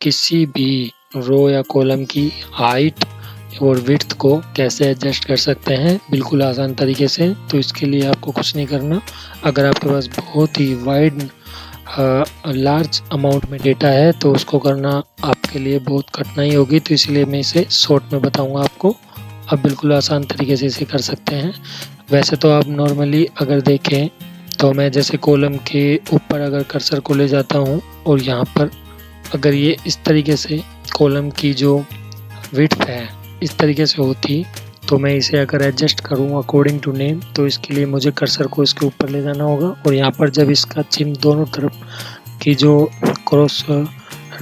किसी भी रो या कॉलम की हाइट और विड्थ को कैसे एडजस्ट कर सकते हैं बिल्कुल आसान तरीके से। तो इसके लिए आपको कुछ नहीं करना। अगर आपके पास बहुत ही वाइड लार्ज अमाउंट में डेटा है तो उसको करना आपके लिए बहुत कठिनाई होगी, तो इसलिए मैं इसे शॉर्ट में बताऊंगा आपको। आप बिल्कुल आसान तरीके से इसे कर सकते हैं। वैसे तो आप नॉर्मली अगर देखें तो मैं जैसे कॉलम के ऊपर अगर कर्सर को ले जाता हूं और यहाँ पर अगर ये इस तरीके से कॉलम की जो विड्थ है इस तरीके से होती, तो मैं इसे अगर एडजस्ट करूँ अकॉर्डिंग टू नेम, तो इसके लिए मुझे कर्सर को इसके ऊपर ले जाना होगा और यहाँ पर जब इसका चिन्ह दोनों तरफ की जो क्रॉस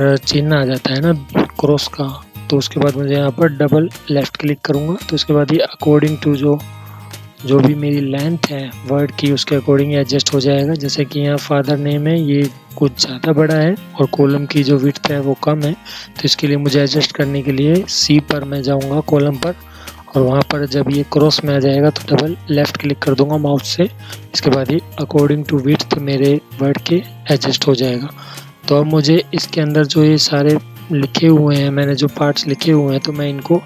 चिन्ह आ जाता है ना क्रॉस का, तो उसके बाद मुझे यहाँ पर डबल लेफ्ट क्लिक करूँगा। तो उसके बाद ये अकॉर्डिंग टू जो भी मेरी लेंथ है वर्ड की उसके अकॉर्डिंग एडजस्ट हो जाएगा। जैसे कि यहाँ फादर नेम है ये कुछ ज़्यादा बड़ा है और कॉलम की जो विड्थ है वो कम है, तो इसके लिए मुझे एडजस्ट करने के लिए सी पर मैं जाऊँगा कॉलम पर और वहाँ पर जब ये क्रॉस में आ जाएगा तो डबल लेफ्ट क्लिक कर दूंगा माउस से। इसके बाद ये अकॉर्डिंग टू विड्थ मेरे वर्ड के एडजस्ट हो जाएगा। तो अब मुझे इसके अंदर जो ये सारे लिखे हुए हैं, मैंने जो पार्ट्स लिखे हुए हैं, तो मैं इनको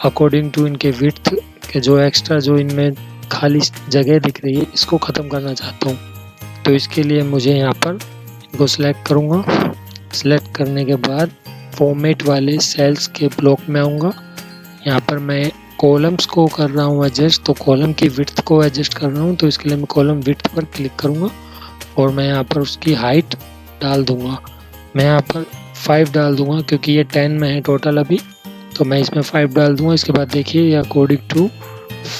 अकॉर्डिंग टू इनके विड्थ के जो एक्स्ट्रा जो इनमें खाली जगह दिख रही है इसको ख़त्म करना चाहता हूँ। तो इसके लिए मुझे यहाँ पर इनको सिलेक्ट करूँगा। सिलेक्ट करने के बाद फॉर्मेट वाले सेल्स के ब्लॉक में आऊँगा। यहाँ पर मैं कॉलम्स को कर रहा हूँ एडजस्ट, तो कॉलम की विड्थ को एडजस्ट कर रहा हूँ, तो इसके लिए मैं कॉलम विड्थ पर क्लिक करूँगा और मैं यहाँ पर उसकी हाइट डाल दूँगा। मैं यहाँ पर 5 डाल दूँगा क्योंकि ये 10 में है टोटल अभी, तो मैं इसमें 5 डाल दूँगा। इसके बाद देखिए ये अकॉर्डिंग टू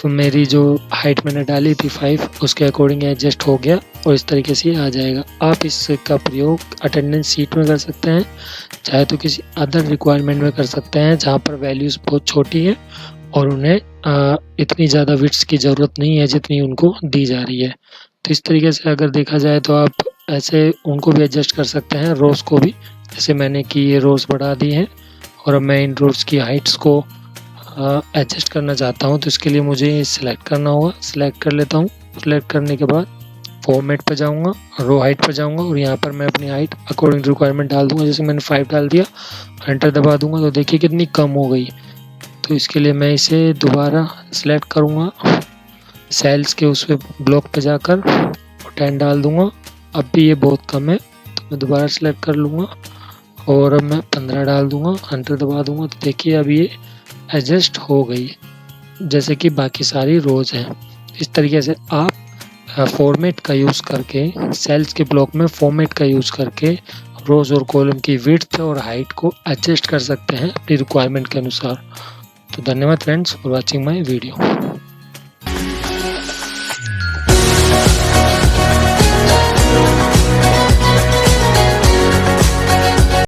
मेरी जो हाइट मैंने डाली थी 5 उसके अकॉर्डिंग एडजस्ट हो गया और इस तरीके से आ जाएगा। आप इसका प्रयोग अटेंडेंस शीट में कर सकते हैं, चाहे तो किसी अदर रिक्वायरमेंट में कर सकते हैं जहाँ पर वैल्यूज़ बहुत छोटी है और उन्हें इतनी ज़्यादा विड्थ की ज़रूरत नहीं है जितनी उनको दी जा रही है। तो इस तरीके से अगर देखा जाए तो आप ऐसे उनको भी एडजस्ट कर सकते हैं, रोज़ को भी। जैसे मैंने कि ये रोज़ बढ़ा दी है और अब मैं इन रोज़ की हाइट्स को एडजस्ट करना चाहता हूँ, तो इसके लिए मुझे सिलेक्ट करना होगा। सिलेक्ट कर लेता हूँ। सिलेक्ट करने के बाद फॉर्मेट पर जाऊँगा, रो हाइट पर जाऊँगा और यहाँ पर मैं अपनी हाइट अकॉर्डिंग टू रिक्वायरमेंट डाल दूँगा। जैसे मैंने 5 डाल दिया, एंटर दबा दूँगा तो देखिए कितनी कम हो गई। तो इसके लिए मैं इसे दोबारा सिलेक्ट करूँगा, सेल्स के उस ब्लॉक पे जाकर 10 डाल दूँगा। अब भी ये बहुत कम है तो मैं दोबारा सिलेक्ट कर लूँगा और अब मैं 15 डाल दूँगा, एंटर दबा दूँगा तो देखिए अब ये एडजस्ट हो गई जैसे कि बाकी सारी रोज़ हैं। इस तरीके से आप फॉर्मेट का यूज़ करके सेल्स के ब्लॉक में फॉर्मेट का यूज़ करके रोज़ और कॉलम की विड्थ और हाइट को एडजस्ट कर सकते हैं अपनी रिक्वायरमेंट के अनुसार। तो धन्यवाद friends for watching my video.